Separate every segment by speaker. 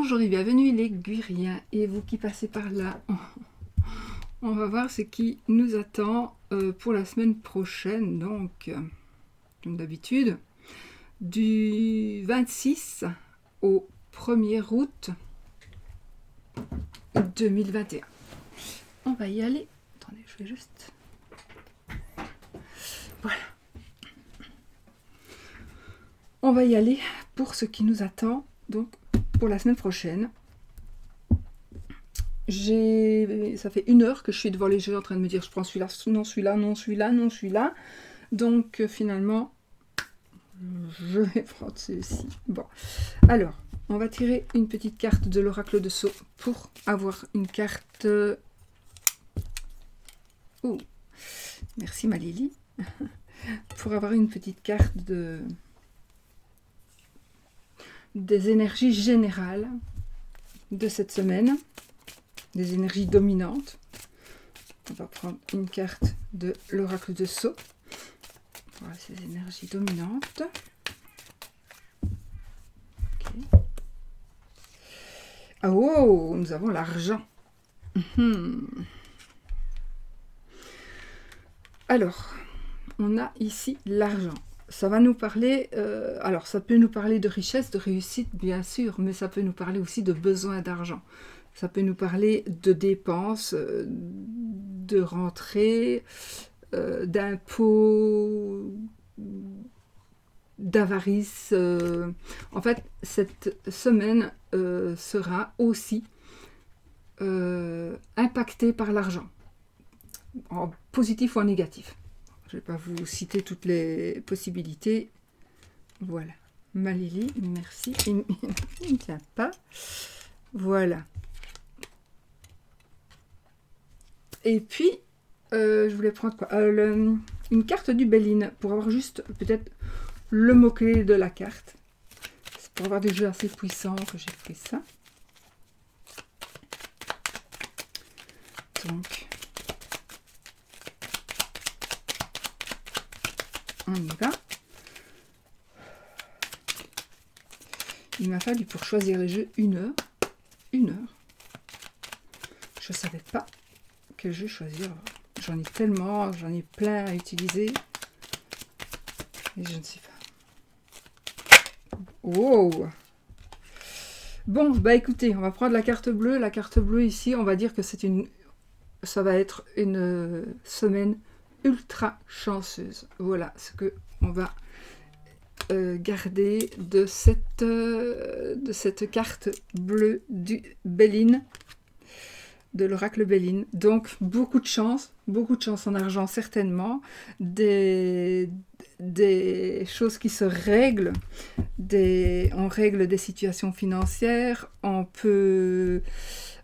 Speaker 1: Bonjour et bienvenue les Guiriens, et vous qui passez par là, on va voir ce qui nous attend pour la semaine prochaine, donc comme d'habitude, du 26 au 1er août 2021. On va y aller, attendez, je vais juste... Voilà. On va y aller pour ce qui nous attend, donc pour la semaine prochaine. Ça fait 1 heure que je suis devant les jeux en train de me dire je prends celui-là, non celui-là, non celui-là, non celui-là. Donc finalement, je vais prendre celui-ci. Bon, alors, on va tirer une petite carte de l'oracle de Sceaux pour avoir une carte... Oh, merci ma Lily. Pour avoir une petite carte des énergies générales de cette semaine, des énergies dominantes. On va prendre une carte de l'oracle de Sceaux. Voilà ces énergies dominantes. Okay. Ah oh, nous avons l'argent. Alors, on a ici l'argent. Ça va nous parler, alors ça peut nous parler de richesse, de réussite bien sûr, mais ça peut nous parler aussi de besoin d'argent. Ça peut nous parler de dépenses, de rentrées, d'impôts, d'avarice. En fait, cette semaine sera aussi impactée par l'argent, en positif ou en négatif. Je ne vais pas vous citer toutes les possibilités. Voilà. Malili, merci. Il ne tient pas. Voilà. Et puis, je voulais prendre quoi une carte du Béline, pour avoir juste peut-être le mot-clé de la carte. C'est pour avoir des jeux assez puissants que j'ai pris ça. Donc, on y va. Il m'a fallu pour choisir les jeux 1 heure. 1 heure. Je ne savais pas quel jeu choisir. J'en ai tellement, j'en ai plein à utiliser. Et je ne sais pas. Wow! Bon, bah écoutez, on va prendre la carte bleue. La carte bleue ici, on va dire que ça va être une semaine ultra chanceuse. Voilà ce que on va garder de cette carte bleue du Béline, de l'oracle Béline. Donc beaucoup de chance en argent certainement, des choses qui se règlent, on règle des situations financières, on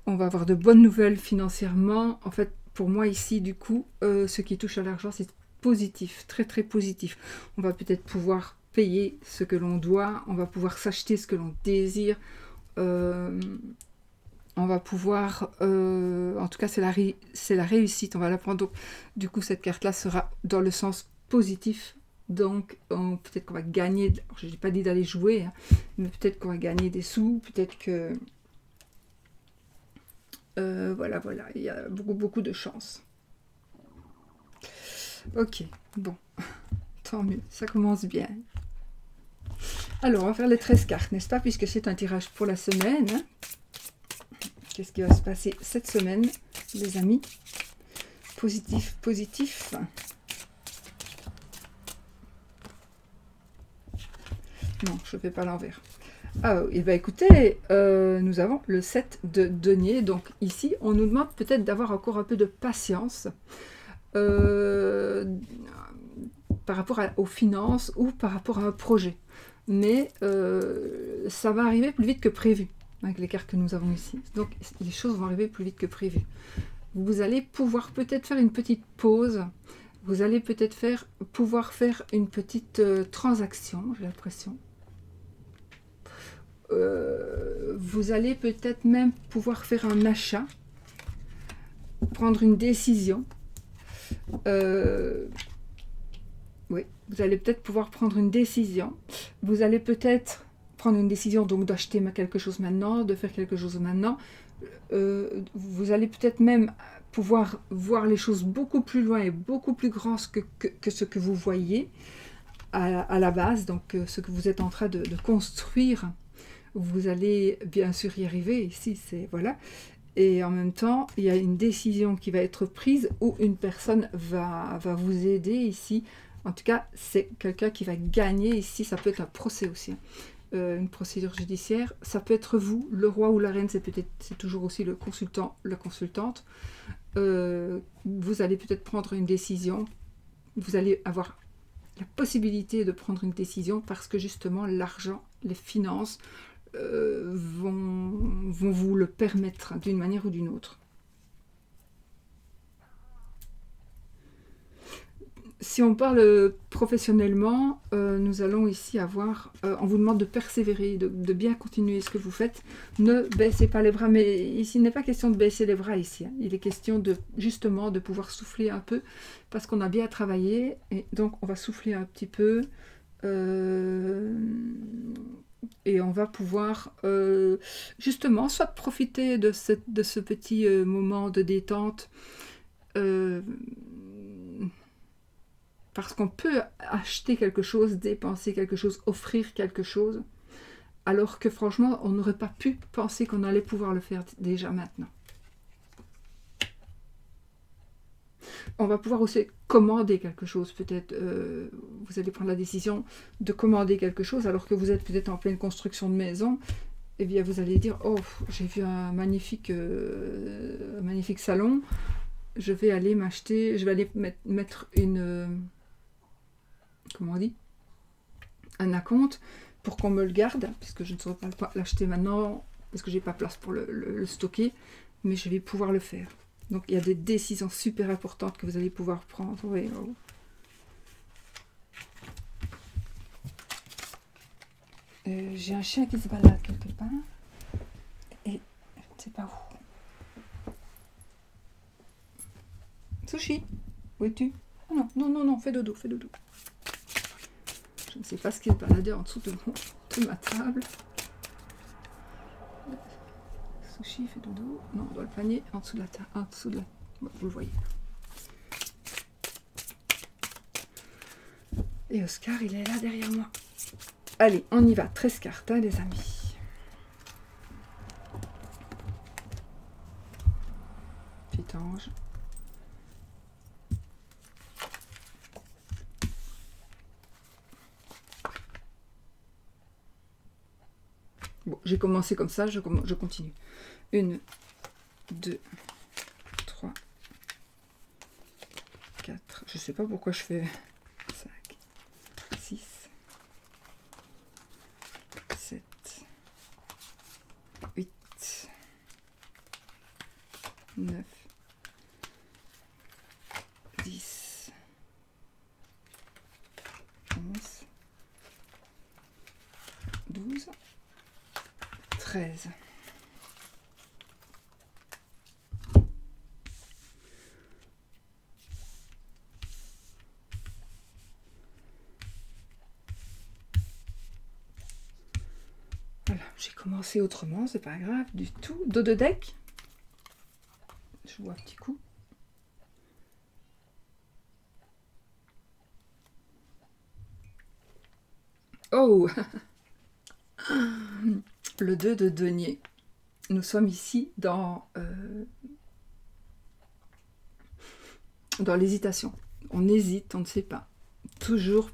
Speaker 1: va avoir de bonnes nouvelles financièrement. En fait, pour moi ici, du coup, ce qui touche à l'argent, c'est positif, très très positif. On va peut-être pouvoir payer ce que l'on doit, on va pouvoir s'acheter ce que l'on désire, on va pouvoir, en tout cas c'est la réussite, on va la prendre. Donc, du coup, cette carte-là sera dans le sens positif. Donc, peut-être qu'on va gagner, je n'ai pas dit d'aller jouer, hein, mais peut-être qu'on va gagner des sous, peut-être que... voilà, il y a beaucoup de chance. Ok, bon, tant mieux, ça commence bien. Alors, on va faire les 13 cartes, n'est-ce pas, puisque c'est un tirage pour la semaine. Hein. Qu'est-ce qui va se passer cette semaine, les amis? Positif, positif. Non, je ne fais pas l'envers. Ah, et bien écoutez, nous avons le 7 de denier. Donc ici, on nous demande peut-être d'avoir encore un peu de patience par rapport aux finances ou par rapport à un projet. Mais ça va arriver plus vite que prévu avec les cartes que nous avons ici. Donc les choses vont arriver plus vite que prévu. Vous allez pouvoir peut-être faire une petite pause. Vous allez peut-être pouvoir faire une petite transaction, j'ai l'impression. Vous allez peut-être même pouvoir faire un achat, prendre une décision. Oui, vous allez peut-être pouvoir prendre une décision. Vous allez peut-être prendre une décision donc d'acheter quelque chose maintenant, de faire quelque chose maintenant. Vous allez peut-être même pouvoir voir les choses beaucoup plus loin et beaucoup plus grand que ce que vous voyez à la base, donc ce que vous êtes en train de construire. Vous allez bien sûr y arriver, ici c'est voilà. Et en même temps, il y a une décision qui va être prise où une personne va vous aider ici. En tout cas, c'est quelqu'un qui va gagner ici. Ça peut être un procès aussi, une procédure judiciaire. Ça peut être vous, le roi ou la reine, c'est toujours aussi le consultant, la consultante. Vous allez peut-être prendre une décision. Vous allez avoir la possibilité de prendre une décision parce que justement l'argent, les finances vont vous le permettre d'une manière ou d'une autre. Si on parle professionnellement, nous allons ici avoir, on vous demande de persévérer, de bien continuer ce que vous faites. Ne baissez pas les bras, mais ici il n'est pas question de baisser les bras ici. Hein. Il est question de justement de pouvoir souffler un peu parce qu'on a bien travaillé et donc on va souffler un petit peu. Et on va pouvoir justement soit profiter de ce petit moment de détente parce qu'on peut acheter quelque chose, dépenser quelque chose, offrir quelque chose, alors que franchement, on n'aurait pas pu penser qu'on allait pouvoir le faire déjà maintenant. On va pouvoir aussi commander quelque chose, peut-être vous allez prendre la décision de commander quelque chose alors que vous êtes peut-être en pleine construction de maison, et bien vous allez dire, oh j'ai vu un magnifique salon, je vais aller m'acheter, je vais aller mettre comment on dit, un acompte pour qu'on me le garde, puisque je ne saurais pas l'acheter maintenant, parce que j'ai pas place pour le stocker, mais je vais pouvoir le faire. Donc il y a des décisions super importantes que vous allez pouvoir prendre. Oui, oh. J'ai un chien qui se balade quelque part, et je ne sais pas où. Sushi, où es-tu? Oh non, non, non, non, fais dodo, fais dodo. Je ne sais pas ce qui se baladait en dessous de ma table. Sushi fait dodo. Non, dans le panier, en dessous de la table. En dessous de la... Bon, vous le voyez. Et Oscar, il est là derrière moi. Allez, on y va. 13 cartes, hein, les amis. Petit ange. Bon, j'ai commencé comme ça, je continue. 1, 2, 3, 4. Je sais pas pourquoi je fais 5, 6, 7, 8, 9, 10, 11, 12, 13. Voilà, j'ai commencé autrement, c'est pas grave du tout. Dos de deck. Je vois un petit coup. Oh le 2 de denier. Nous sommes ici dans l'hésitation. On hésite, on ne sait pas. Toujours,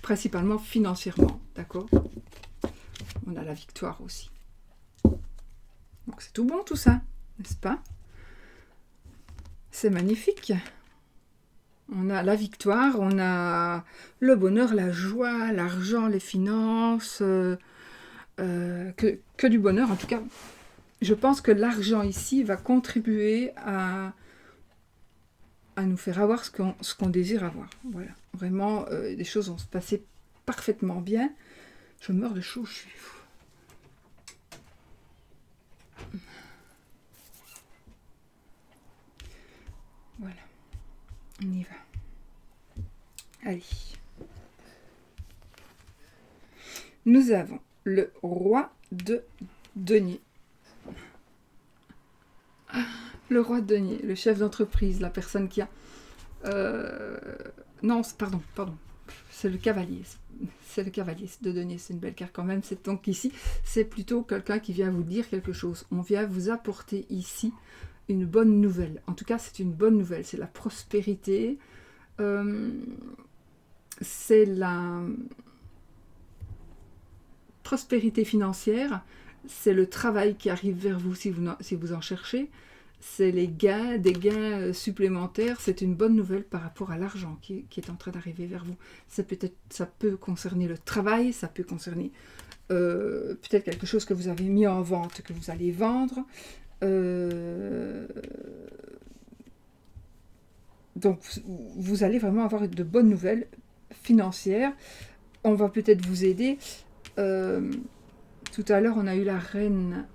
Speaker 1: principalement financièrement, d'accord? On a la victoire aussi. Donc c'est tout bon tout ça, n'est-ce pas? C'est magnifique. On a la victoire, on a le bonheur, la joie, l'argent, les finances, que du bonheur. En tout cas, je pense que l'argent ici va contribuer à nous faire avoir ce qu'on désire avoir. Voilà, vraiment, les choses vont se passer parfaitement bien. Je meurs de chaud, je suis fou. Voilà, on y va. Allez. Nous avons le roi de denier. Le roi de denier, le chef d'entreprise, la personne qui a... non, pardon. C'est le cavalier. C'est le cavalier de denier. C'est une belle carte quand même. Donc ici, c'est plutôt quelqu'un qui vient vous dire quelque chose. On vient vous apporter ici une bonne nouvelle. En tout cas, c'est une bonne nouvelle. C'est la prospérité. C'est la prospérité financière. C'est le travail qui arrive vers vous si vous en cherchez. C'est les gains, des gains supplémentaires. C'est une bonne nouvelle par rapport à l'argent qui est en train d'arriver vers vous. Ça peut concerner le travail, ça peut concerner peut-être quelque chose que vous avez mis en vente, que vous allez vendre. Donc, vous allez vraiment avoir de bonnes nouvelles financières. On va peut-être vous aider. Tout à l'heure, on a eu la reine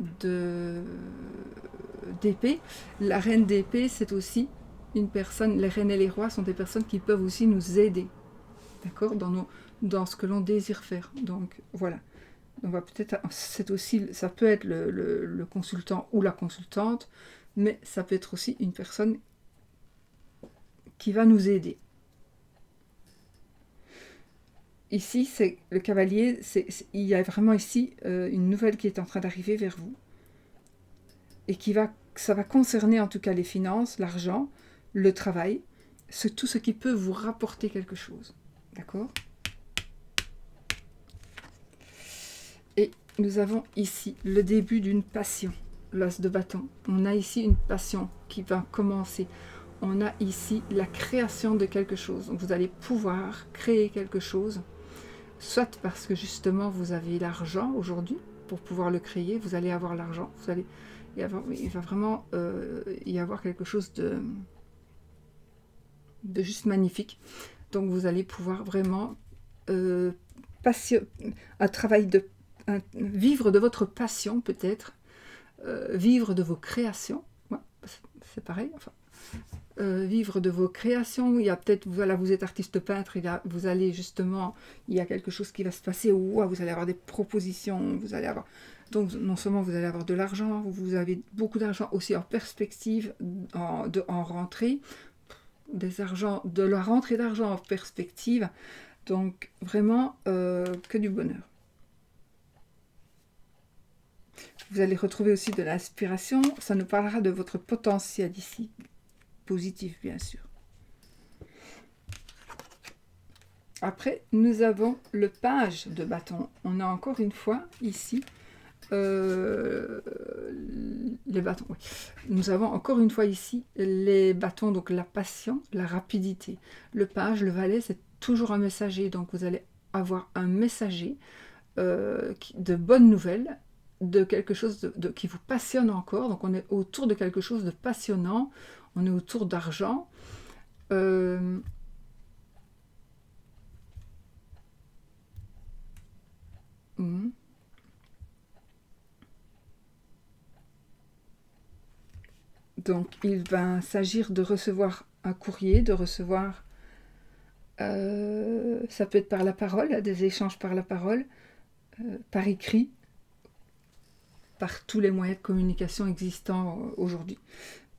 Speaker 1: d'épée. La reine d'épée, c'est aussi une personne, les reines et les rois sont des personnes qui peuvent aussi nous aider, d'accord, dans ce que l'on désire faire. Donc, voilà. On va peut-être, ça peut être le consultant ou la consultante, mais ça peut être aussi une personne qui va nous aider. Ici, c'est le cavalier, il y a vraiment ici une nouvelle qui est en train d'arriver vers vous. Et ça va concerner en tout cas les finances, l'argent, le travail, tout ce qui peut vous rapporter quelque chose. D'accord ? Et nous avons ici le début d'une passion, l'as de bâton. On a ici une passion qui va commencer. On a ici la création de quelque chose. Donc vous allez pouvoir créer quelque chose, soit parce que justement vous avez l'argent aujourd'hui pour pouvoir le créer, vous allez avoir l'argent, il va vraiment y avoir quelque chose de juste magnifique. Donc vous allez pouvoir vraiment vivre de votre passion peut-être, vivre de vos créations, ouais, c'est pareil, enfin, vivre de vos créations. Il y a peut-être, voilà, vous êtes artiste peintre, vous allez justement, il y a quelque chose qui va se passer où vous allez avoir des propositions, vous allez avoir, donc non seulement vous allez avoir de l'argent, vous avez beaucoup d'argent aussi en perspective, en rentrée, de la rentrée d'argent en perspective, donc vraiment que du bonheur. Vous allez retrouver aussi de l'inspiration, ça nous parlera de votre potentiel ici, positif bien sûr. Après, nous avons le page de bâton. On a encore une fois ici les bâtons. Oui. Nous avons encore une fois ici les bâtons, donc la passion, la rapidité. Le page, le valet, c'est toujours un messager, donc vous allez avoir un messager de bonnes nouvelles, de quelque chose qui vous passionne encore. Donc on est autour de quelque chose de passionnant, on est autour d'argent. Donc il va s'agir de recevoir un courrier, de recevoir, ça peut être par la parole, des échanges par la parole, par écrit, par tous les moyens de communication existants aujourd'hui.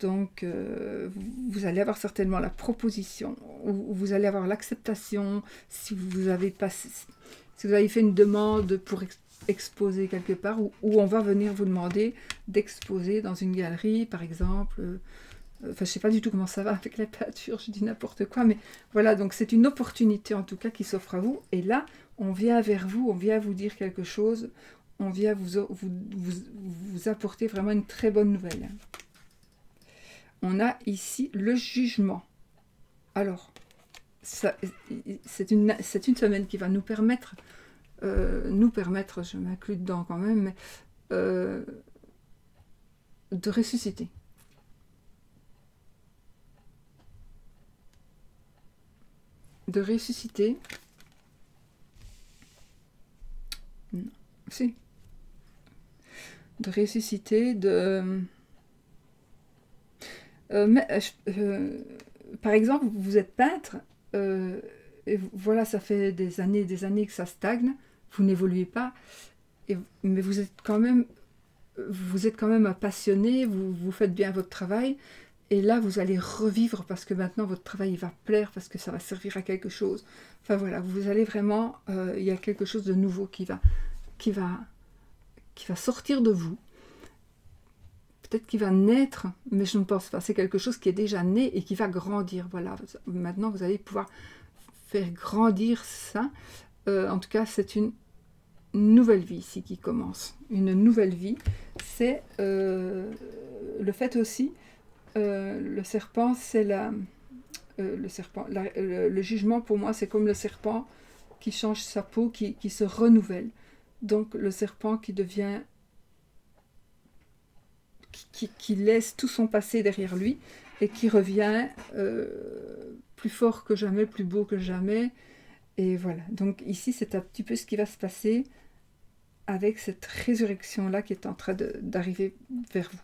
Speaker 1: Donc vous allez avoir certainement la proposition, ou vous allez avoir l'acceptation si vous avez fait une demande pour exposer quelque part, où on va venir vous demander d'exposer dans une galerie, par exemple. Enfin, je ne sais pas du tout comment ça va avec la peinture, je dis n'importe quoi, mais voilà, donc c'est une opportunité en tout cas qui s'offre à vous. Et là, on vient vers vous, on vient vous dire quelque chose, on vient vous apporter vraiment une très bonne nouvelle. On a ici le jugement. Alors, c'est une semaine qui va nous permettre, je m'inclus dedans quand même, mais, de ressusciter. De ressusciter. Non, si. De ressusciter, par exemple, vous êtes peintre, et voilà, ça fait des années que ça stagne. vous n'évoluez pas, mais vous êtes quand même un passionné, vous faites bien votre travail, et là vous allez revivre parce que maintenant votre travail il va plaire, parce que ça va servir à quelque chose. Enfin voilà, vous allez vraiment, il y a quelque chose de nouveau qui va sortir de vous. Peut-être qu'il va naître, mais je ne pense pas. C'est quelque chose qui est déjà né et qui va grandir. Voilà, maintenant vous allez pouvoir faire grandir ça. En tout cas, c'est une nouvelle vie ici qui commence. Une nouvelle vie, c'est le fait aussi, le serpent, c'est le jugement pour moi, c'est comme le serpent qui change sa peau, qui se renouvelle. Donc le serpent qui devient, qui laisse tout son passé derrière lui et qui revient plus fort que jamais, plus beau que jamais. Et voilà, donc ici c'est un petit peu ce qui va se passer avec cette résurrection-là qui est en train d'arriver vers vous.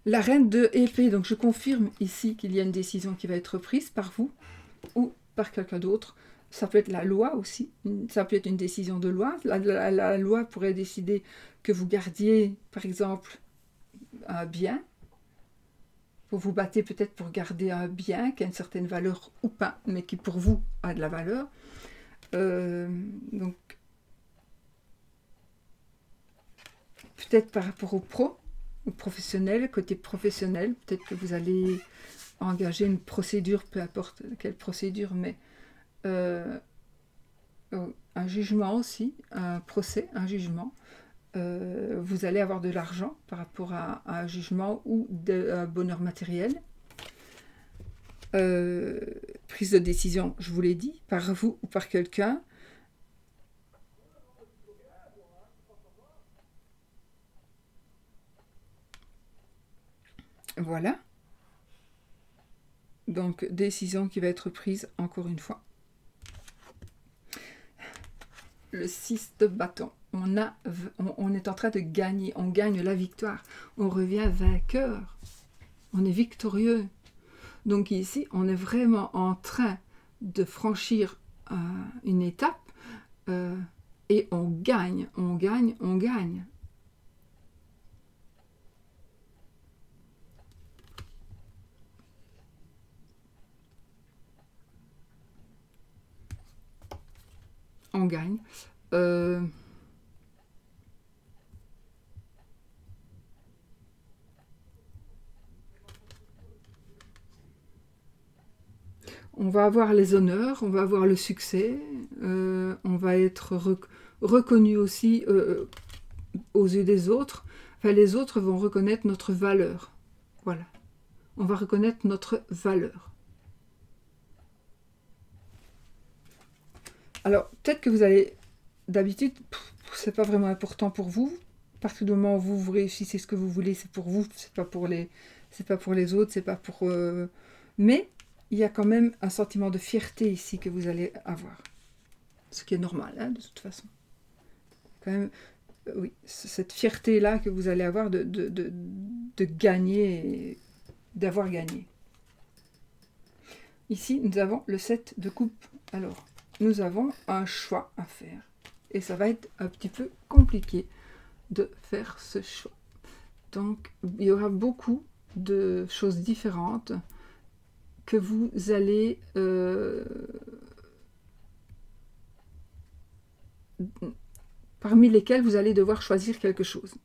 Speaker 1: La reine de épée, donc je confirme ici qu'il y a une décision qui va être prise par vous ou par quelqu'un d'autre. Ça peut être la loi aussi, ça peut être une décision de loi. La loi pourrait décider que vous gardiez, par exemple, un bien. Vous vous battez peut-être pour garder un bien qui a une certaine valeur ou pas, mais qui pour vous a de la valeur. Donc, peut-être par rapport aux professionnels, côté professionnel, peut-être que vous allez engager une procédure, peu importe quelle procédure, mais un jugement aussi, un procès, un jugement. Vous allez avoir de l'argent par rapport à un jugement ou un bonheur matériel. Prise de décision, je vous l'ai dit, par vous ou par quelqu'un. Voilà. Donc, décision qui va être prise encore une fois. Le 6 de bâton. On est en train de gagner. On gagne la victoire. On revient vainqueur. On est victorieux. Donc ici, on est vraiment en train de franchir une étape et on gagne, on gagne, on gagne. On gagne. On va avoir les honneurs, on va avoir le succès, on va être reconnu aussi aux yeux des autres. Enfin, les autres vont reconnaître notre valeur. Voilà. On va reconnaître notre valeur. Alors, peut-être que vous allez... D'habitude, c'est pas vraiment important pour vous. À partir du moment où vous réussissez ce que vous voulez, c'est pour vous, c'est pas pour les autres, c'est pas pour... Mais il y a quand même un sentiment de fierté ici que vous allez avoir. Ce qui est normal, hein, de toute façon. Quand même, oui, cette fierté-là que vous allez avoir de gagner, d'avoir gagné. Ici, nous avons le 7 de coupe. Alors, nous avons un choix à faire. Et ça va être un petit peu compliqué de faire ce choix. Donc, il y aura beaucoup de choses différentes que vous allez parmi lesquelles vous allez devoir choisir quelque chose.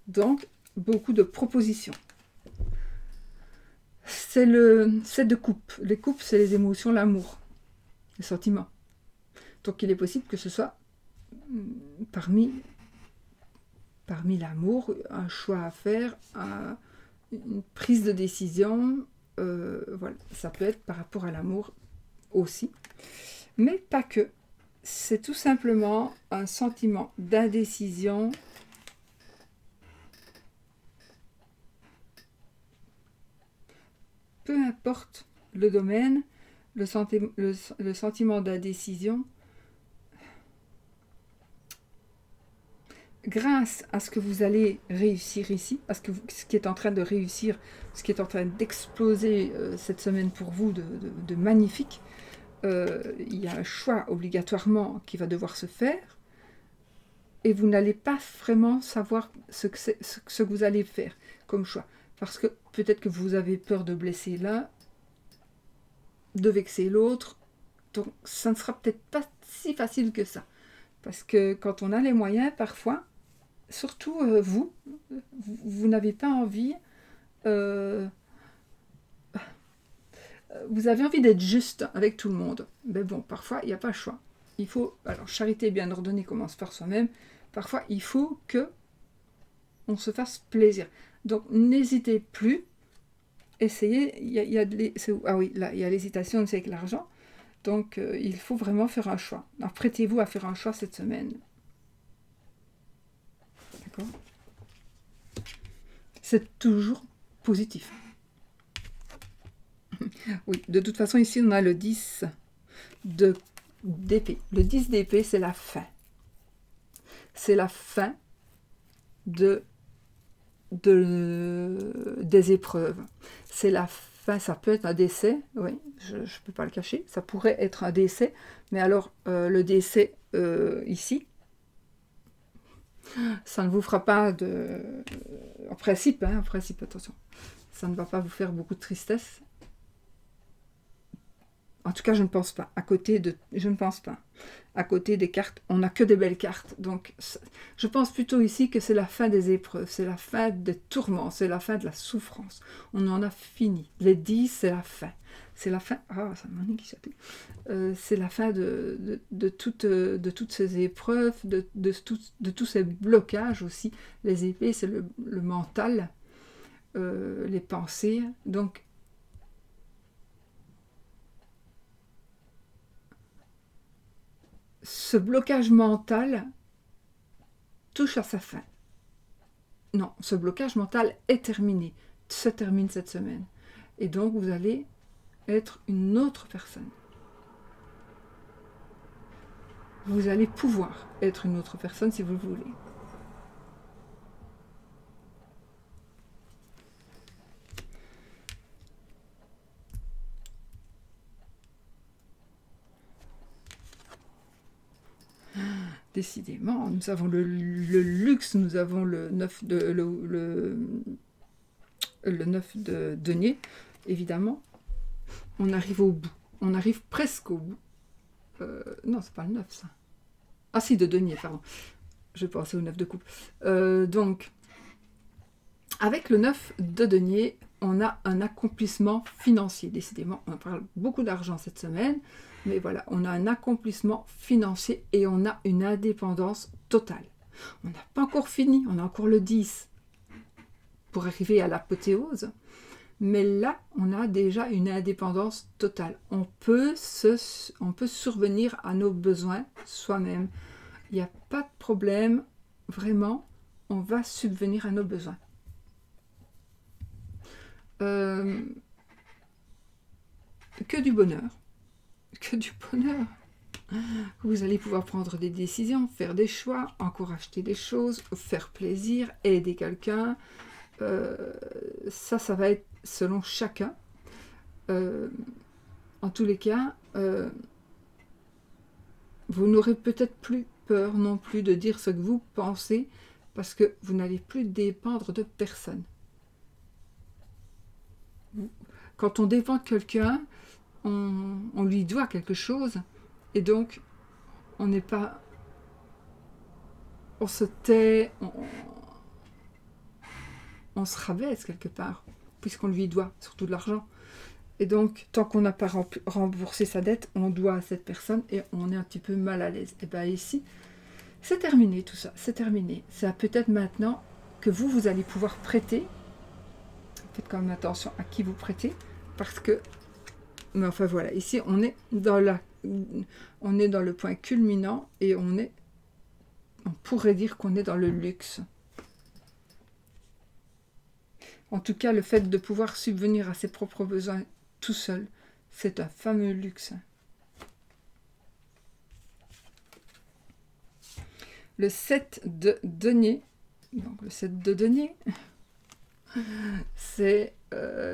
Speaker 1: Donc, beaucoup de propositions. C'est le 7 de coupe. Les coupes, c'est les émotions, l'amour, les sentiments. Donc, il est possible que ce soit parmi l'amour, un choix à faire, une prise de décision. Voilà, ça peut être par rapport à l'amour aussi. Mais pas que. C'est tout simplement un sentiment d'indécision. Peu importe le domaine, le sentiment d'indécision grâce à ce que vous allez réussir ici, à ce qui est en train de réussir, ce qui est en train d'exploser cette semaine pour vous de magnifique, il y a un choix obligatoirement qui va devoir se faire, et vous n'allez pas vraiment savoir ce que vous allez faire comme choix. Parce que peut-être que vous avez peur de blesser l'un, de vexer l'autre, donc ça ne sera peut-être pas si facile que ça. Parce que quand on a les moyens, parfois, surtout vous n'avez pas envie, vous avez envie d'être juste avec tout le monde. Mais bon, parfois, il n'y a pas le choix. Il faut, alors charité bien ordonnée commence par soi-même, parfois il faut que on se fasse plaisir. Donc n'hésitez plus, essayez, ah oui, là, il y a l'hésitation aussi avec l'argent, donc il faut vraiment faire un choix. Apprêtez-vous à faire un choix cette semaine. D'accord ? C'est toujours positif. Oui, de toute façon, ici, on a le 10 d'épée. Le 10 d'épée, c'est la fin. C'est la fin des épreuves. C'est la fin, ça peut être un décès, oui, je ne peux pas le cacher, ça pourrait être un décès, mais alors le décès ici, ça ne vous fera pas en principe, attention, ça ne va pas vous faire beaucoup de tristesse. En tout cas, je ne pense pas. Je ne pense pas. À côté des cartes, on n'a que des belles cartes. Donc, je pense plutôt ici que c'est la fin des épreuves, c'est la fin des tourments, c'est la fin de la souffrance. On en a fini. Les 10, c'est la fin. C'est la fin. Ah, ça m'a qui c'est la fin de toutes ces épreuves, de tous ces blocages aussi. Les épées, c'est le mental, les pensées. Donc, ce blocage mental touche à sa fin. Non, ce blocage mental est terminé, se termine cette semaine. Et donc, vous allez être une autre personne. Vous allez pouvoir être une autre personne si vous le voulez. Décidément, nous avons le luxe, nous avons le 9 de denier, évidemment. On arrive au bout. On arrive presque au bout. Non, c'est pas le 9, ça. Ah si, de denier, pardon. Je pensais au 9 de coupe. Donc, avec le 9 de denier, on a un accomplissement financier. Décidément, on parle beaucoup d'argent cette semaine. Mais voilà, on a un accomplissement financier et on a une indépendance totale. On n'a pas encore fini, on a encore le 10 pour arriver à l'apothéose. Mais là, on a déjà une indépendance totale. On peut survenir à nos besoins soi-même. Il n'y a pas de problème, vraiment, on va subvenir à nos besoins. Que du bonheur. Que du bonheur. Vous allez pouvoir prendre des décisions, faire des choix, encore acheter des choses, faire plaisir, aider quelqu'un. Ça va être selon chacun. En tous les cas, vous n'aurez peut-être plus peur non plus de dire ce que vous pensez parce que vous n'allez plus dépendre de personne. Quand on dépend de quelqu'un, on lui doit quelque chose et donc on n'est pas, on se tait, on se rabaisse quelque part puisqu'on lui doit surtout de l'argent et donc tant qu'on n'a pas remboursé sa dette, on doit à cette personne et on est un petit peu mal à l'aise. Et bien ici c'est terminé tout ça, c'est terminé. C'est peut-être maintenant que vous allez pouvoir prêter. Faites quand même attention à qui vous prêtez parce que mais enfin voilà, ici on est dans le point culminant et on pourrait dire qu'on est dans le luxe. En tout cas, le fait de pouvoir subvenir à ses propres besoins tout seul, c'est un fameux luxe. le 7 de denier. Donc le 7 de denier, c'est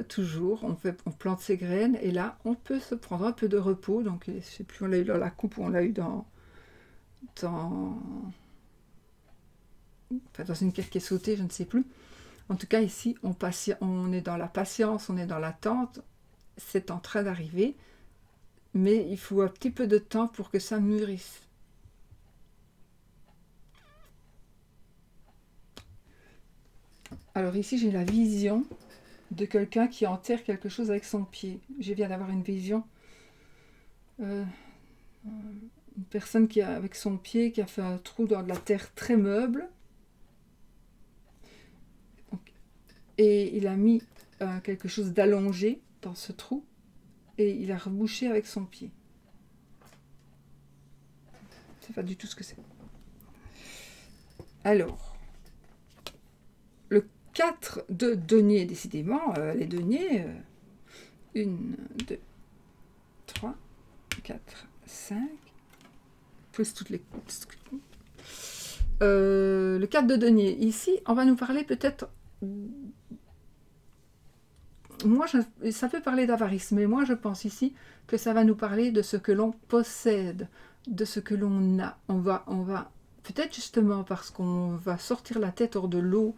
Speaker 1: toujours, on plante ses graines et là, on peut se prendre un peu de repos. Donc je ne sais plus, on l'a eu dans la coupe ou on l'a eu dans une carte qui est sautée, je ne sais plus. En tout cas, ici, on est dans la patience, on est dans l'attente. C'est en train d'arriver, mais il faut un petit peu de temps pour que ça mûrisse. Alors ici, j'ai la vision de quelqu'un qui enterre quelque chose avec son pied. Je viens d'avoir une vision. Une personne avec son pied, qui a fait un trou dans de la terre très meuble. Et il a mis quelque chose d'allongé dans ce trou. Et il a rebouché avec son pied. Je ne sais pas du tout ce que c'est. Alors, le 4 de denier, décidément, les deniers, 1, 2, 3, 4, 5, plus toutes les... le 4 de denier, ici, on va nous parler peut-être... ça peut parler d'avarice, mais moi je pense ici que ça va nous parler de ce que l'on possède, de ce que l'on a. On va peut-être justement parce qu'on va sortir la tête hors de l'eau,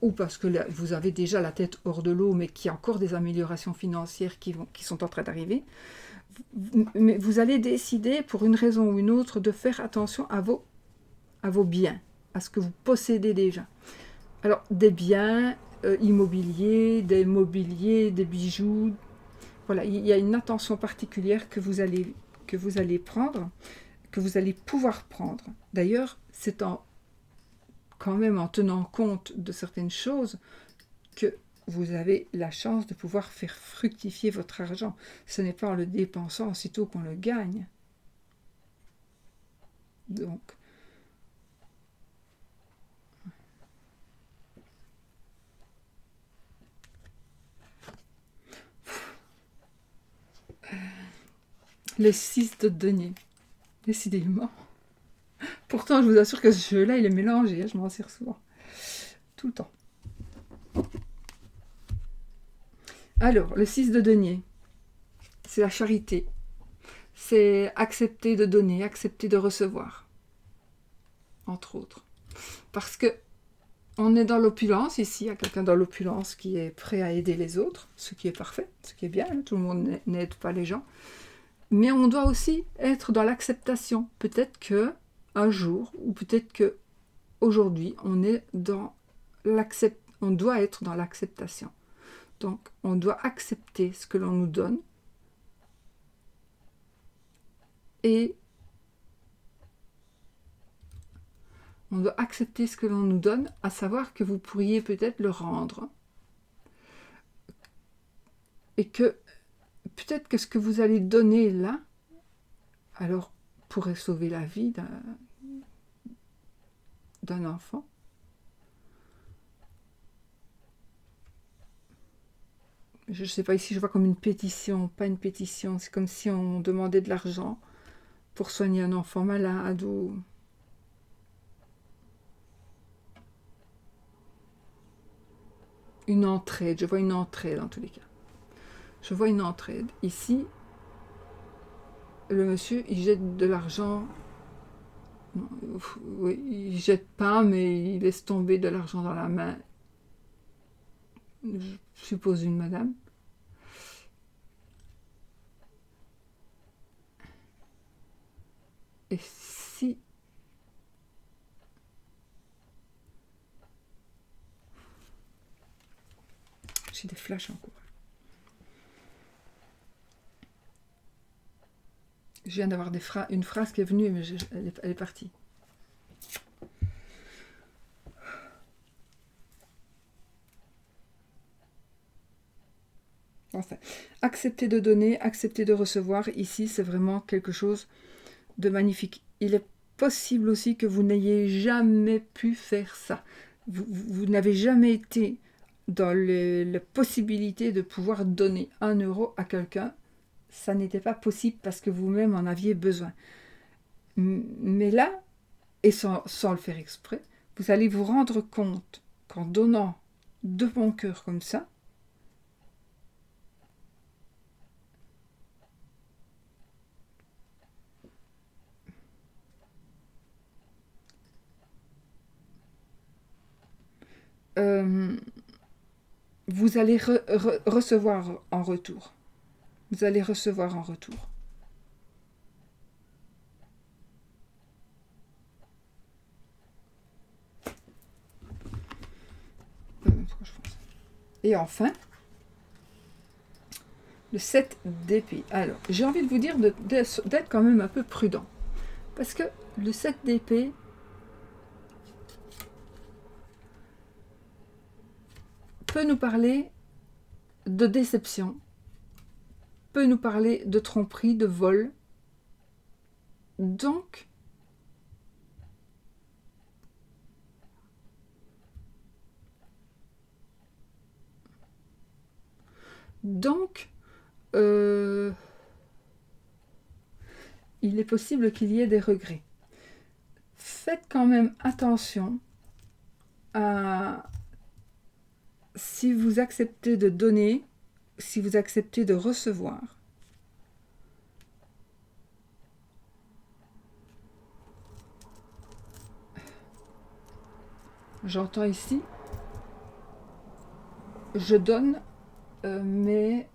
Speaker 1: ou parce que là, vous avez déjà la tête hors de l'eau, mais qu'il y a encore des améliorations financières qui sont en train d'arriver. Mais vous allez décider, pour une raison ou une autre, de faire attention à vos biens, à ce que vous possédez déjà. Alors, des biens immobiliers, des mobiliers, des bijoux. Voilà, il y a une attention particulière que vous allez prendre, que vous allez pouvoir prendre. D'ailleurs, c'est quand même en tenant compte de certaines choses que vous avez la chance de pouvoir faire fructifier votre argent. Ce n'est pas en le dépensant aussitôt qu'on le gagne. Donc, les 6 de denier, décidément. Pourtant, je vous assure que ce jeu-là, il est mélangé, je m'en sers souvent. Tout le temps. Alors, le 6 de denier, c'est la charité. C'est accepter de donner, accepter de recevoir. Entre autres. Parce que on est dans l'opulence ici, il y a quelqu'un dans l'opulence qui est prêt à aider les autres, ce qui est parfait, ce qui est bien, tout le monde n'aide pas les gens. Mais on doit aussi être dans l'acceptation. Peut-être que un jour, ou peut-être que aujourd'hui, on doit être dans l'acceptation. Donc, on doit accepter ce que l'on nous donne et on doit accepter ce que l'on nous donne, à savoir que vous pourriez peut-être le rendre. Et que peut-être que ce que vous allez donner là, alors pourrait sauver la vie d'un enfant. Je ne sais pas, ici je vois comme une pétition, pas une pétition, c'est comme si on demandait de l'argent pour soigner un enfant malade ou... Une entraide, je vois une entraide en tous les cas. Je vois une entraide. Ici, le monsieur, il jette de l'argent. Oui, il jette pas, mais il laisse tomber de l'argent dans la main. Je suppose une madame. Et si... J'ai des flashs en cours. Je viens d'avoir une phrase qui est venue, mais elle est partie. Enfin, accepter de donner, accepter de recevoir, ici, c'est vraiment quelque chose de magnifique. Il est possible aussi que vous n'ayez jamais pu faire ça. Vous n'avez jamais été dans la possibilité de pouvoir donner 1 euro à quelqu'un. Ça n'était pas possible parce que vous-même en aviez besoin. Mais là, et sans le faire exprès, vous allez vous rendre compte qu'en donnant de bon cœur comme ça, vous allez recevoir en retour. Vous allez recevoir en retour. Et enfin, le 7 d'épée. Alors, j'ai envie de vous dire d'être quand même un peu prudent. Parce que le 7 d'épée peut nous parler de déception, peut nous parler de tromperie, de vol. Donc, il est possible qu'il y ait des regrets. Faites quand même attention à si vous acceptez de donner, si vous acceptez de recevoir. J'entends ici, je donne, mais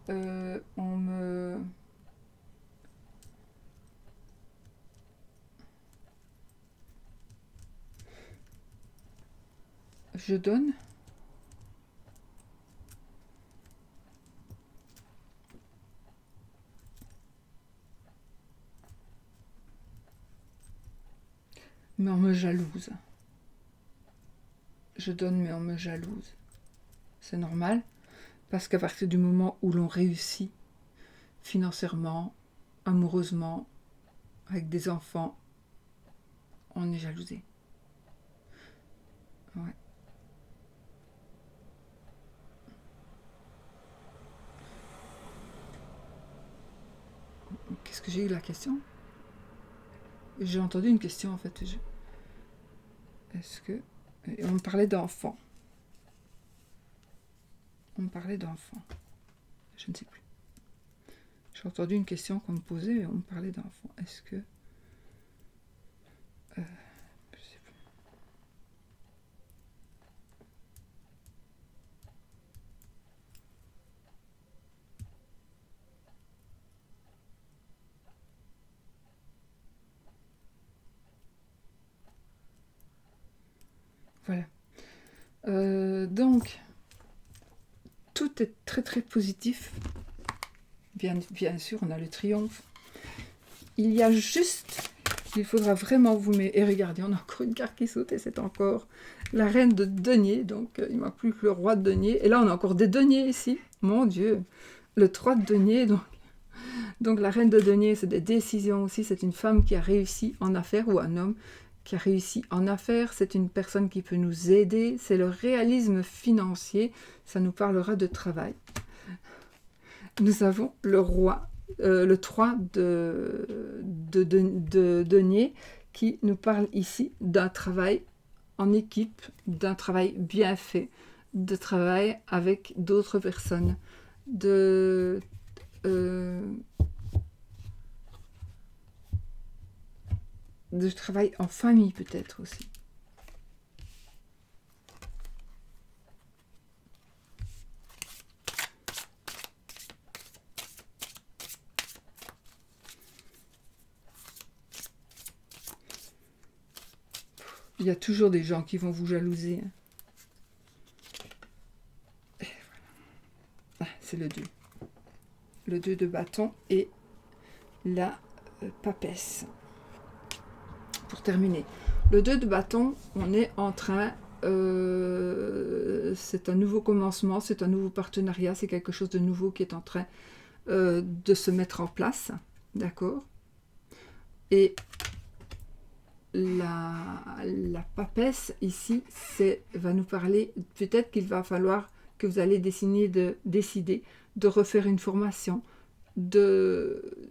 Speaker 1: on me... Je donne, mais on me jalouse. Je donne, mais on me jalouse. C'est normal, parce qu'à partir du moment où l'on réussit financièrement, amoureusement, avec des enfants, on est jalousé. Ouais. Qu'est-ce que j'ai eu la question? J'ai entendu une question en fait. Est-ce que... On me parlait d'enfants. On me parlait d'enfants. Je ne sais plus. J'ai entendu une question qu'on me posait et on me parlait d'enfants. Est-ce que... je sais plus. Voilà. Donc, tout est très très positif. Bien sûr, on a le triomphe. Il y a juste, il faudra vraiment vous mettre... Et regardez, on a encore une carte qui saute et c'est encore la reine de denier. Donc, il ne manque plus que le roi de denier. Et là, on a encore des deniers ici. Mon Dieu, le 3 de denier. Donc la reine de denier, c'est des décisions aussi. C'est une femme qui a réussi en affaires ou un homme qui a réussi en affaires, c'est une personne qui peut nous aider, c'est le réalisme financier, ça nous parlera de travail. Nous avons le roi, le 3 de denier, qui nous parle ici d'un travail en équipe, d'un travail bien fait, de travail avec d'autres personnes, de travail en famille peut-être aussi. Il y a toujours des gens qui vont vous jalouser. Voilà. Ah, c'est le 2. Le 2 de bâton et la papesse. Pour terminer, le 2 de bâton, on est en train, c'est un nouveau commencement, c'est un nouveau partenariat, c'est quelque chose de nouveau qui est en train de se mettre en place, d'accord? Et la papesse ici, va nous parler, peut-être qu'il va falloir que vous allez décider de refaire une formation, de...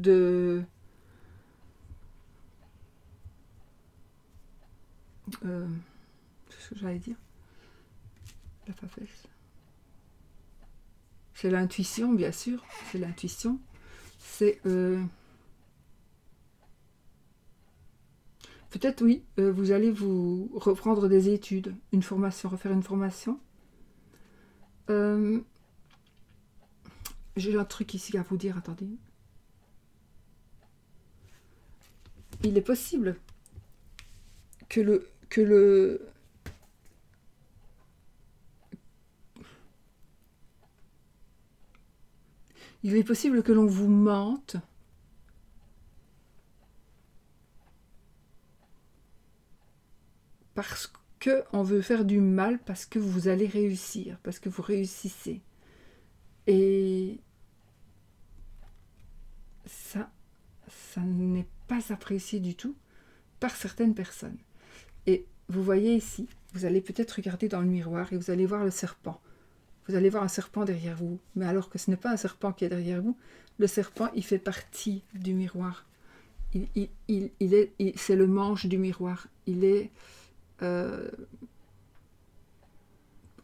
Speaker 1: de... c'est ce que j'allais dire. La papesse. C'est l'intuition, bien sûr. C'est l'intuition. C'est... peut-être, oui, vous allez vous reprendre des études, une formation, refaire une formation. J'ai un truc ici à vous dire, attendez. Il est possible que il est possible que l'on vous mente parce qu'on veut faire du mal, parce que vous allez réussir, parce que vous réussissez. Et ça n'est pas apprécié du tout par certaines personnes. Et vous voyez ici, vous allez peut-être regarder dans le miroir et vous allez voir le serpent. Vous allez voir un serpent derrière vous, mais alors que ce n'est pas un serpent qui est derrière vous, le serpent, il fait partie du miroir. C'est le manche du miroir. Il est...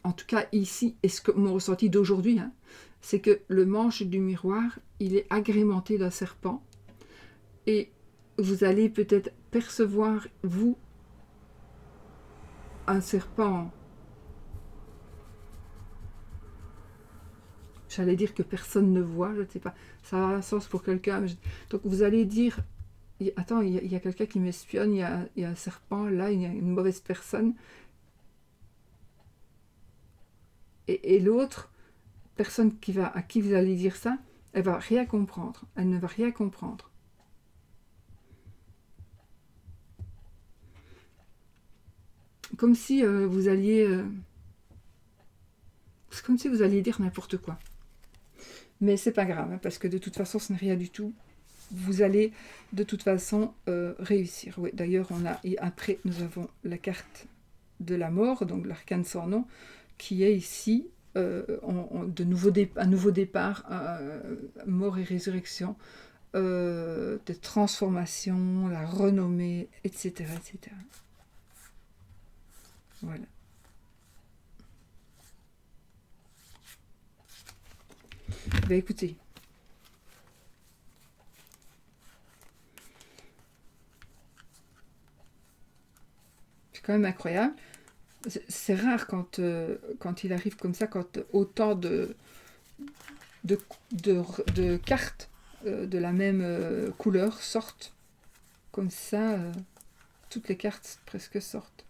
Speaker 1: en tout cas, ici, et ce que mon ressenti d'aujourd'hui, hein, c'est que le manche du miroir, il est agrémenté d'un serpent. Et vous allez peut-être percevoir, vous, un serpent... J'allais dire que personne ne voit, je ne sais pas. Ça a un sens pour quelqu'un. Donc vous allez dire, attends, il y a quelqu'un qui m'espionne, il y a un serpent, là, il y a une mauvaise personne. Et l'autre personne à qui vous allez dire ça, elle va rien comprendre. Elle ne va rien comprendre. Comme si vous alliez... c'est comme si vous alliez dire n'importe quoi. Mais c'est pas grave, hein, parce que de toute façon, ce n'est rien du tout. Vous allez de toute façon réussir. Oui, d'ailleurs, après, nous avons la carte de la mort, donc l'arcane sans nom, qui est ici un nouveau départ, mort et résurrection, des transformations, la renommée, etc., etc. Voilà. Ben écoutez, c'est quand même incroyable. C'est rare quand il arrive comme ça, quand autant de cartes de la même couleur sortent. Comme ça, toutes les cartes presque sortent.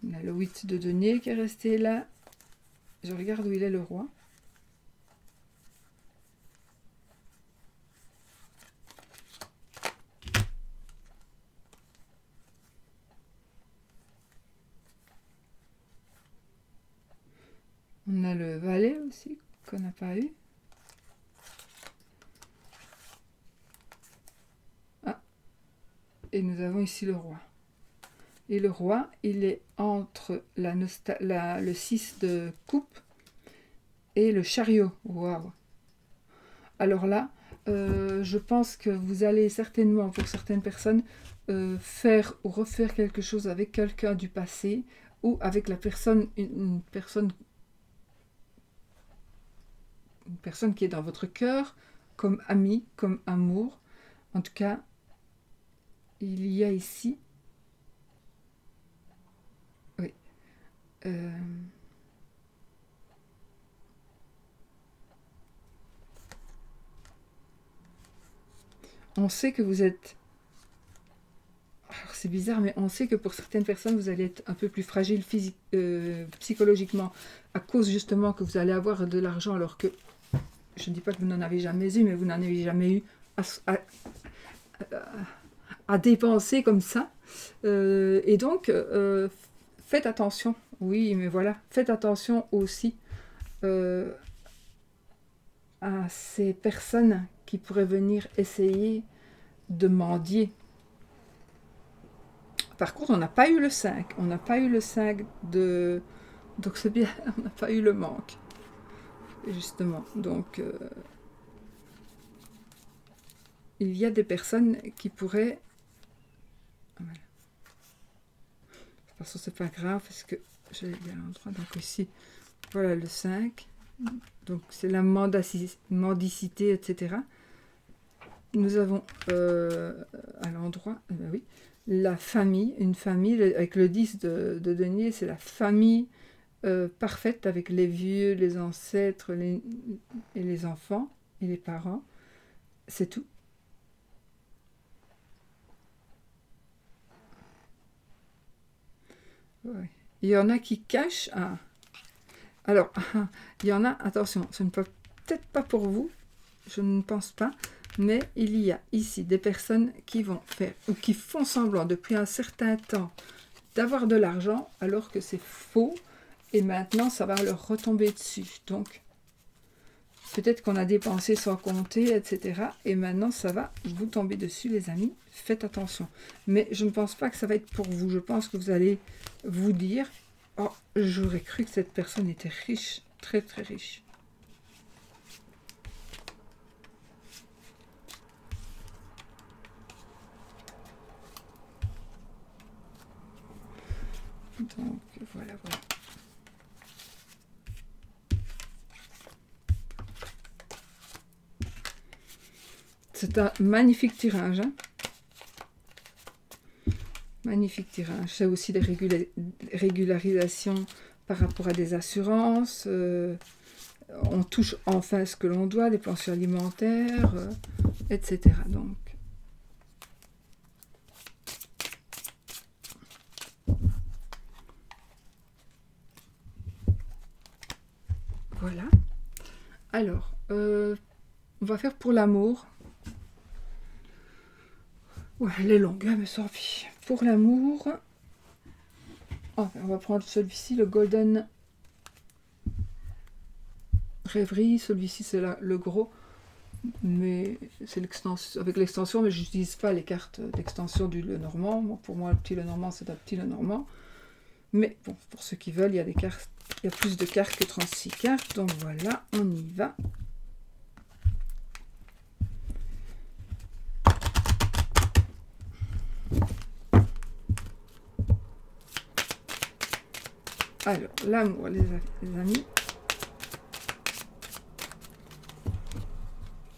Speaker 1: On a le 8 de denier qui est resté là. Je regarde où il est, le roi. On a le valet aussi, qu'on n'a pas eu. Ah. Et nous avons ici le roi. Et le roi, il est entre le 6 de coupe et le chariot. Waouh! Alors là, je pense que vous allez certainement, pour certaines personnes, faire ou refaire quelque chose avec quelqu'un du passé ou avec la personne, une personne qui est dans votre cœur, comme ami, comme amour. En tout cas, il y a ici... Oui. On sait que vous êtes... Alors c'est bizarre, mais on sait que pour certaines personnes, vous allez être un peu plus fragile psychologiquement, à cause justement que vous allez avoir de l'argent, alors que, je ne dis pas que vous n'en avez jamais eu, mais vous n'en avez jamais eu à dépenser comme ça. Et donc, faites attention. Oui, mais voilà, faites attention aussi à ces personnes qui pourraient venir essayer de mendier. Par contre, on n'a pas eu le 5. On n'a pas eu le 5 de... Donc c'est bien, on n'a pas eu le manque. Justement. Donc... il y a des personnes qui pourraient... Voilà. De toute façon, c'est pas grave, parce que j'ai bien l'endroit. Donc ici, voilà le 5. Donc c'est la mendicité, etc. Nous avons à l'endroit, oui, la famille, une famille, avec le 10 de denier, c'est la famille parfaite, avec les vieux, les ancêtres, et les enfants, et les parents. C'est tout. Ouais. Il y en a qui cachent. Ah. Alors, il y en a, attention, ce ne peut peut-être pas pour vous, je ne pense pas, mais il y a ici des personnes qui vont faire, ou qui font semblant depuis un certain temps d'avoir de l'argent, alors que c'est faux, et maintenant ça va leur retomber dessus. Donc, peut-être qu'on a dépensé sans compter, etc. Et maintenant ça va vous tomber dessus, les amis. Faites attention. Mais je ne pense pas que ça va être pour vous. Je pense que vous allez vous dire, oh, j'aurais cru que cette personne était riche, très très riche. Donc voilà, voilà. C'est un magnifique tirage. Hein. Magnifique tirage. C'est aussi des régularisations par rapport à des assurances. On touche enfin ce que l'on doit, des pensions alimentaires, etc. Donc, voilà. Alors, on va faire pour l'amour. Ouais, elle est longue, hein, mais sans vie. Pour l'amour, enfin, on va prendre celui-ci, le Golden Rêverie. Celui-ci, c'est le gros, mais c'est l'extension, avec l'extension, mais je n'utilise pas les cartes d'extension du Lenormand. Bon, pour moi, le petit Lenormand, c'est un petit Lenormand. Mais bon, pour ceux qui veulent, il y a des cartes, il y a plus de cartes que 36 cartes. Donc voilà, on y va. Alors, l'amour, les amis.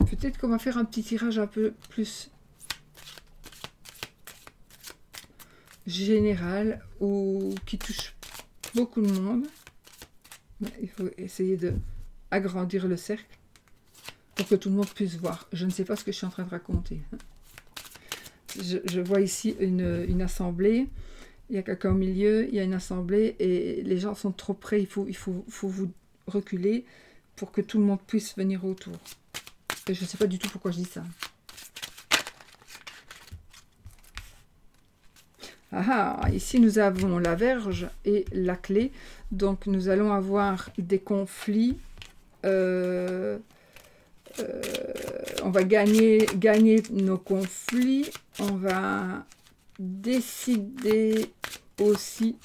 Speaker 1: Peut-être qu'on va faire un petit tirage un peu plus général ou qui touche beaucoup de monde. Il faut essayer de agrandir le cercle pour que tout le monde puisse voir. Je ne sais pas ce que je suis en train de raconter. Je vois ici une assemblée. Il y a quelqu'un au milieu, il y a une assemblée et les gens sont trop près. Il faut vous reculer pour que tout le monde puisse venir autour. Et je ne sais pas du tout pourquoi je dis ça. Ah, ici nous avons la Vierge et la clé. Donc nous allons avoir des conflits. On va gagner nos conflits. On va décider aussi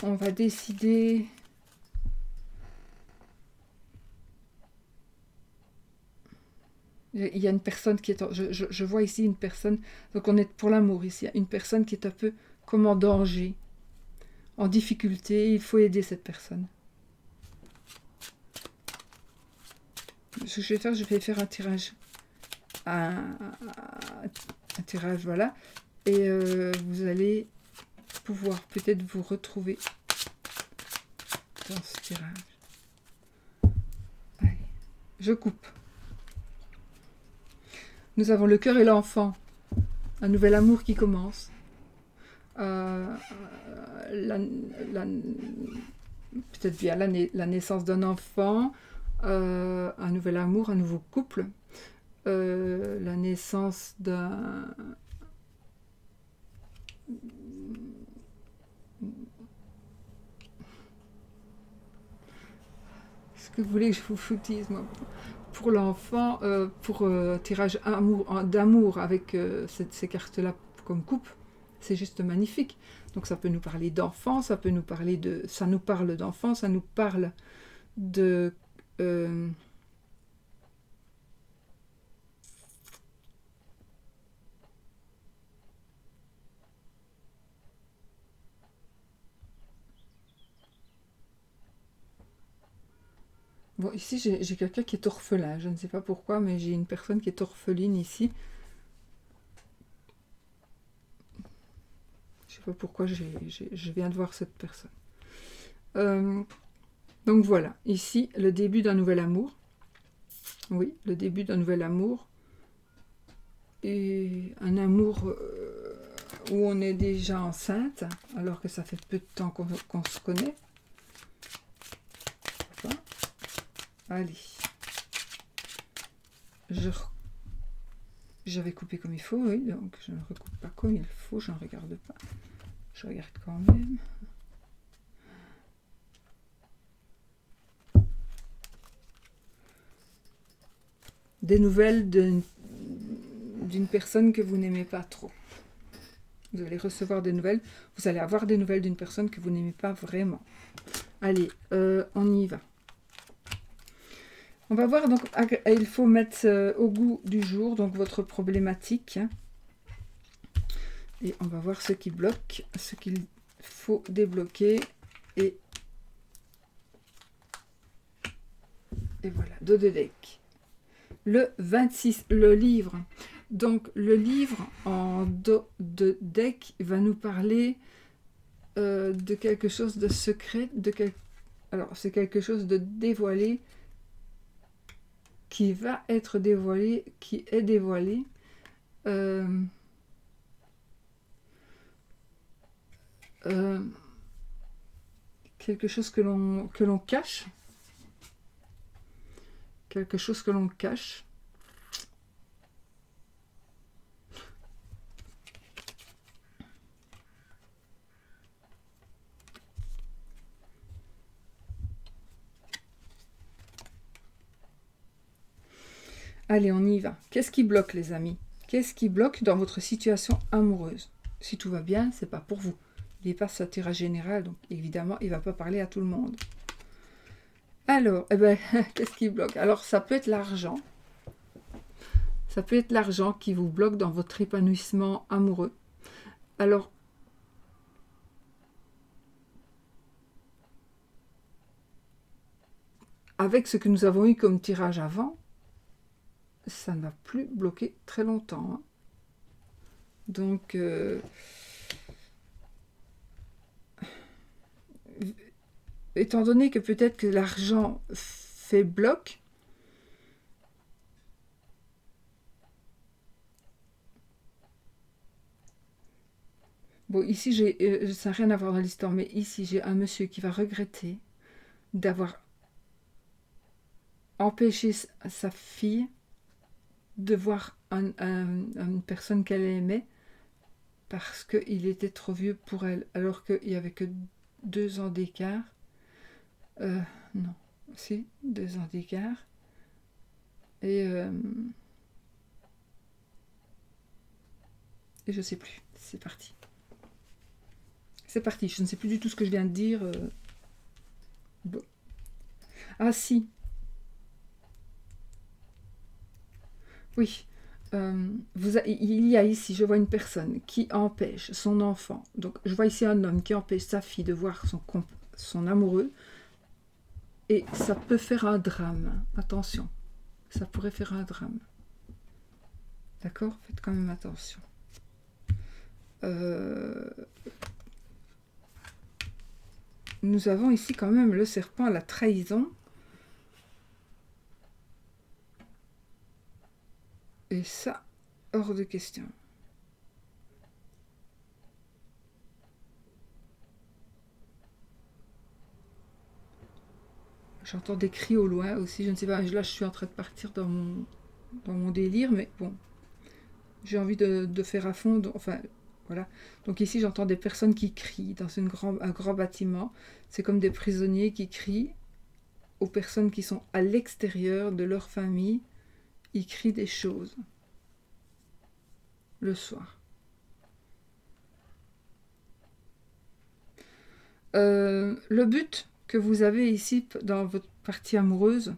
Speaker 1: on va décider il y a une personne qui est je vois ici une personne, donc on est pour l'amour ici, une personne qui est un peu comme en danger, en difficulté, il faut aider cette personne. Ce que je vais faire un tirage. Un tirage, voilà. Et vous allez pouvoir peut-être vous retrouver dans ce tirage. Allez, je coupe. Nous avons le cœur et l'enfant. Un nouvel amour qui commence. Peut-être bien la naissance d'un enfant, un nouvel amour, un nouveau couple, la naissance d'un... Est-ce que vous voulez que je vous dise, moi, pour l'enfant, pour tirage d'amour avec ces cartes-là comme coupe, c'est juste magnifique. Donc ça peut nous parler d'enfants, ça peut nous parler de... Ça nous parle d'enfants, ça nous parle de... Bon, ici, j'ai quelqu'un qui est orphelin. Je ne sais pas pourquoi, mais j'ai une personne qui est orpheline ici. Je ne sais pas pourquoi je viens de voir cette personne. Donc voilà, ici, le début d'un nouvel amour. Oui, le début d'un nouvel amour. Et un amour où on est déjà enceinte, alors que ça fait peu de temps qu'on se connaît. Voilà. Allez. J'avais coupé comme il faut, oui, donc je ne recoupe pas comme il faut, je ne regarde pas. Je regarde quand même. Des nouvelles d'une personne que vous n'aimez pas trop. Vous allez recevoir des nouvelles, vous allez avoir des nouvelles d'une personne que vous n'aimez pas vraiment. Allez, on y va. On va voir, donc il faut mettre au goût du jour donc votre problématique. Et on va voir ce qui bloque, ce qu'il faut débloquer. Et voilà, dos de deck. Le 26, le livre. Donc le livre en dos de deck va nous parler de quelque chose de secret, alors c'est quelque chose de dévoilé qui va être dévoilé, qui est dévoilé. Quelque chose que l'on cache. Quelque chose que l'on cache. Allez, on y va. Qu'est-ce qui bloque, les amis? Qu'est-ce qui bloque dans votre situation amoureuse? Si tout va bien, c'est pas pour vous. Il n'est pas sur tirage général, donc évidemment, il ne va pas parler à tout le monde. Alors, qu'est-ce qui bloque? Alors, ça peut être l'argent. Ça peut être l'argent qui vous bloque dans votre épanouissement amoureux. Alors, avec ce que nous avons eu comme tirage avant, ça ne va plus bloquer très longtemps. Hein. Donc, étant donné que peut-être que l'argent fait bloc, bon, ici, ça n'a rien à voir dans l'histoire, mais ici, j'ai un monsieur qui va regretter d'avoir empêché sa fille de voir une personne qu'elle aimait parce qu'il était trop vieux pour elle, alors qu'il n'y avait que 2 ans d'écart. Non, si, 2 ans d'écart. Et je ne sais plus, c'est parti. C'est parti, je ne sais plus du tout ce que je viens de dire. Bon. Ah si. Oui. Il y a ici, je vois une personne qui empêche son enfant. Donc, je vois ici un homme qui empêche sa fille de voir son amoureux. Et ça peut faire un drame. Attention. Ça pourrait faire un drame. D'accord? Faites quand même attention. Nous avons ici quand même le serpent à la trahison. Et ça, hors de question. J'entends des cris au loin aussi, je ne sais pas, là je suis en train de partir dans mon délire, mais bon, j'ai envie de faire à fond, enfin, voilà. Donc ici j'entends des personnes qui crient dans un grand bâtiment, c'est comme des prisonniers qui crient aux personnes qui sont à l'extérieur de leur famille, ils crient des choses le soir. Le but que vous avez ici dans votre partie amoureuse,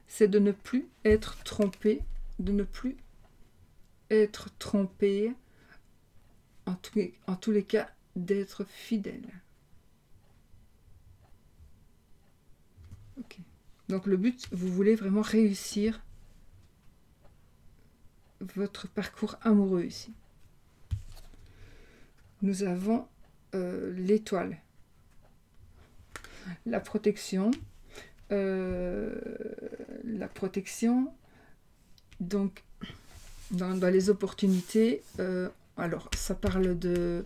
Speaker 1: c'est de ne plus être trompé, de ne plus être trompé, en tous les cas, d'être fidèle. Ok. Donc le but, vous voulez vraiment réussir votre parcours amoureux ici. Nous avons l'étoile, la protection, donc dans les opportunités, alors ça parle de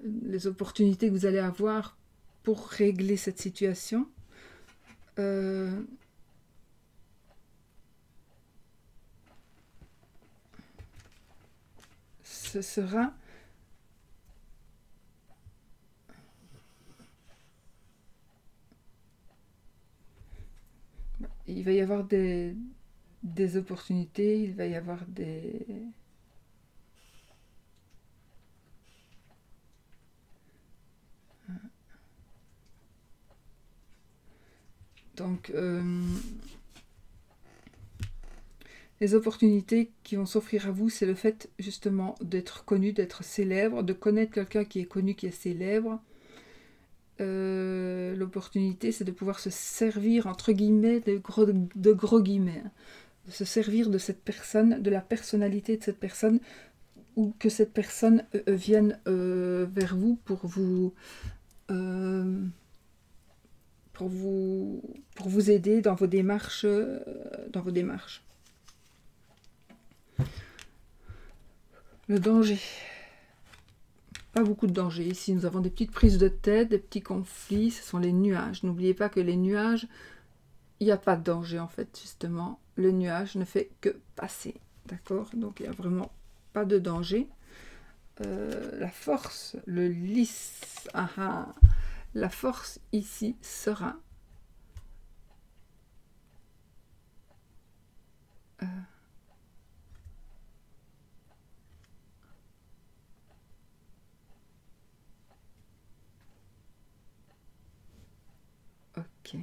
Speaker 1: les opportunités que vous allez avoir pour régler cette situation. Ce sera il va y avoir des opportunités, il va y avoir des donc les opportunités qui vont s'offrir à vous, c'est le fait justement d'être connu, d'être célèbre, de connaître quelqu'un qui est connu, qui est célèbre. L'opportunité, c'est de pouvoir se servir, entre guillemets, de gros guillemets, hein, de se servir de cette personne, de la personnalité de cette personne, ou que cette personne vienne vers vous pour vous aider dans vos démarches. Le danger. Pas beaucoup de danger. Ici, nous avons des petites prises de tête, des petits conflits. Ce sont les nuages. N'oubliez pas que les nuages, il n'y a pas de danger en fait, justement. Le nuage ne fait que passer. D'accord? Donc, il n'y a vraiment pas de danger. La force, le lys. La force ici sera... ok.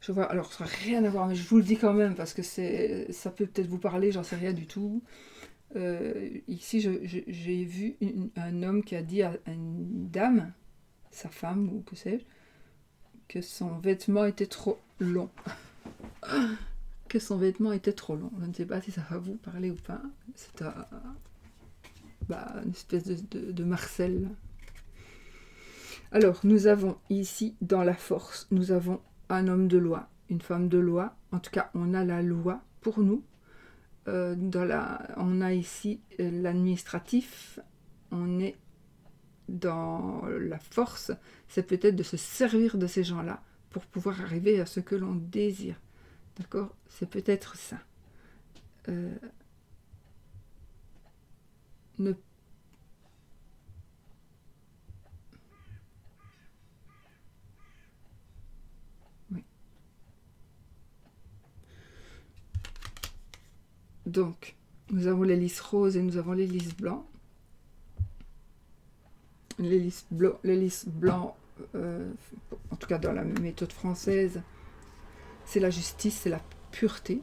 Speaker 1: Je vois, alors ça n'a rien à voir, mais je vous le dis quand même, parce que ça peut peut-être vous parler, j'en sais rien du tout. Ici, j'ai vu un homme qui a dit à une dame, sa femme ou que sais-je, que son vêtement était trop long. Que son vêtement était trop long. Je ne sais pas si ça va vous parler ou pas. C'est une espèce de Marcel. Alors, nous avons ici, dans la force, nous avons un homme de loi, une femme de loi. En tout cas, on a la loi pour nous. On a ici l'administratif. On est dans la force. C'est peut-être de se servir de ces gens-là pour pouvoir arriver à ce que l'on désire. D'accord? C'est peut-être ça. Oui. Donc, nous avons les lys roses et nous avons les lys blancs. Les lys blancs, en tout cas dans la méthode française, c'est la justice, c'est la pureté.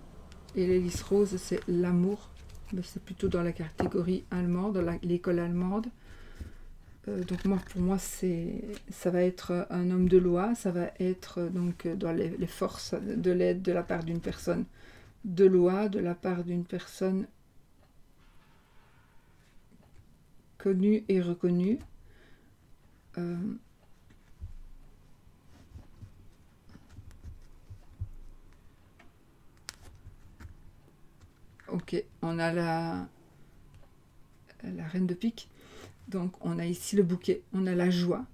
Speaker 1: Et les lys roses, c'est l'amour. Mais c'est plutôt dans la catégorie allemande, dans l'école allemande. Donc pour moi, ça va être un homme de loi, ça va être donc dans les forces de l'aide de la part d'une personne de loi, de la part d'une personne connue et reconnue. Ok, on a la reine de pique. Donc on a ici le bouquet, on a la joie,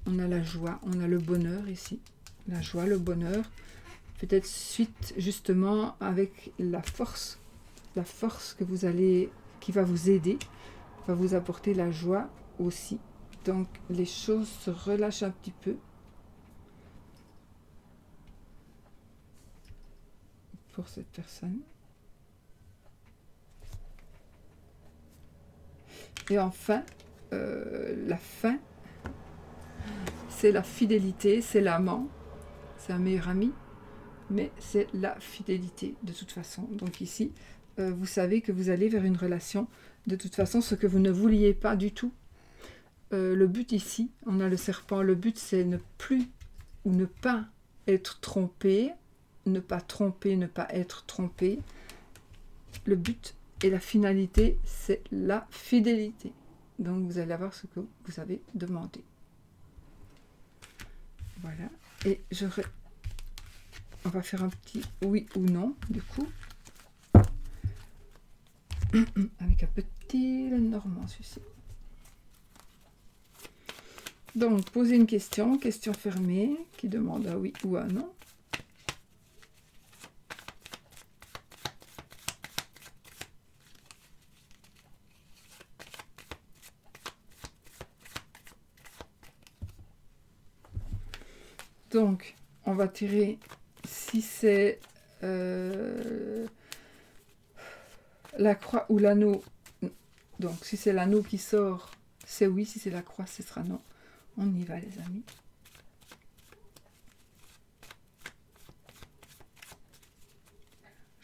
Speaker 1: on a le bonheur ici. La joie, le bonheur. Peut-être suite justement avec la force qui va vous aider, va vous apporter la joie aussi. Donc les choses se relâchent un petit peu pour cette personne. Et enfin, la fin, c'est la fidélité, c'est l'amant, c'est un meilleur ami, mais c'est la fidélité de toute façon. Donc ici, vous savez que vous allez vers une relation, de toute façon, ce que vous ne vouliez pas du tout. Le but ici, on a le serpent, le but c'est ne plus ou ne pas être trompé, ne pas tromper, ne pas être trompé. Le but et la finalité, c'est la fidélité. Donc vous allez avoir ce que vous avez demandé. Voilà. Et on va faire un petit oui ou non, du coup. Avec un petit Lenormand, celui-ci. Donc, posez une question fermée, qui demande un oui ou un non. Donc, on va tirer si c'est la croix ou l'anneau. Donc, si c'est l'anneau qui sort, c'est oui. Si c'est la croix, ce sera non. On y va, les amis.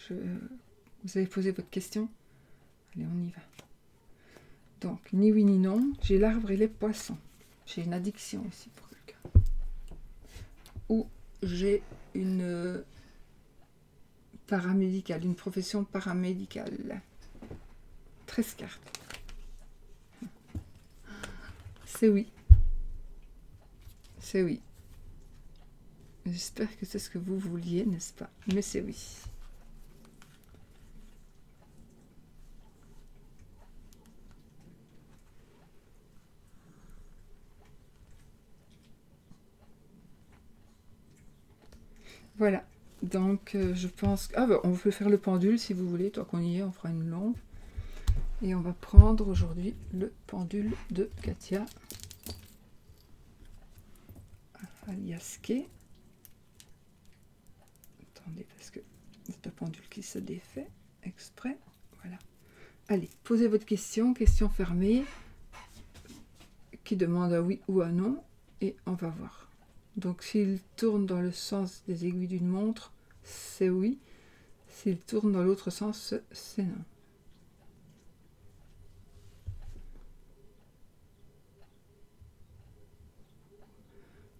Speaker 1: Vous avez posé votre question? Allez, on y va. Donc, ni oui ni non. J'ai l'arbre et les poissons. J'ai une addiction ici pour quelqu'un. Ou j'ai une paramédicale, une profession paramédicale. 13 cartes. C'est oui. C'est oui. J'espère que c'est ce que vous vouliez, n'est-ce pas? Mais c'est oui. Voilà. Donc, je pense... Ah, bah, on peut faire le pendule si vous voulez. Tant qu'on y est, on fera une longue. Et on va prendre aujourd'hui le pendule de Katia Aliaske. Attendez, parce que c'est un pendule qui se défait exprès. Voilà. Allez, posez votre question fermée, qui demande un oui ou un non, et on va voir. Donc, s'il tourne dans le sens des aiguilles d'une montre, c'est oui. S'il tourne dans l'autre sens, c'est non.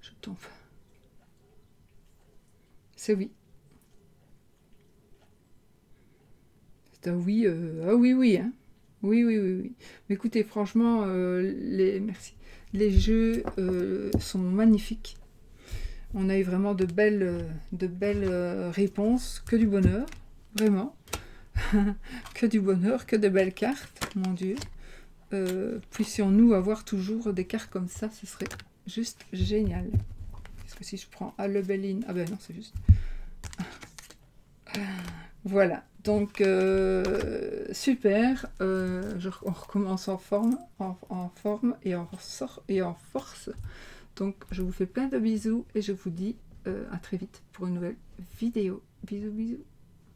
Speaker 1: Je tombe. C'est oui. C'est un oui. Ah oui, oui. Hein. Oui. Mais écoutez, franchement, merci. Les jeux sont magnifiques. On a eu vraiment de belles réponses, que du bonheur, vraiment. Que du bonheur, que de belles cartes, mon Dieu. Puissions-nous avoir toujours des cartes comme ça, ce serait juste génial. Parce que si je prends le Béline... Ah ben non, c'est juste... Voilà, donc super. On recommence en forme et en force. Donc, je vous fais plein de bisous et je vous dis à très vite pour une nouvelle vidéo. Bisous, bisous.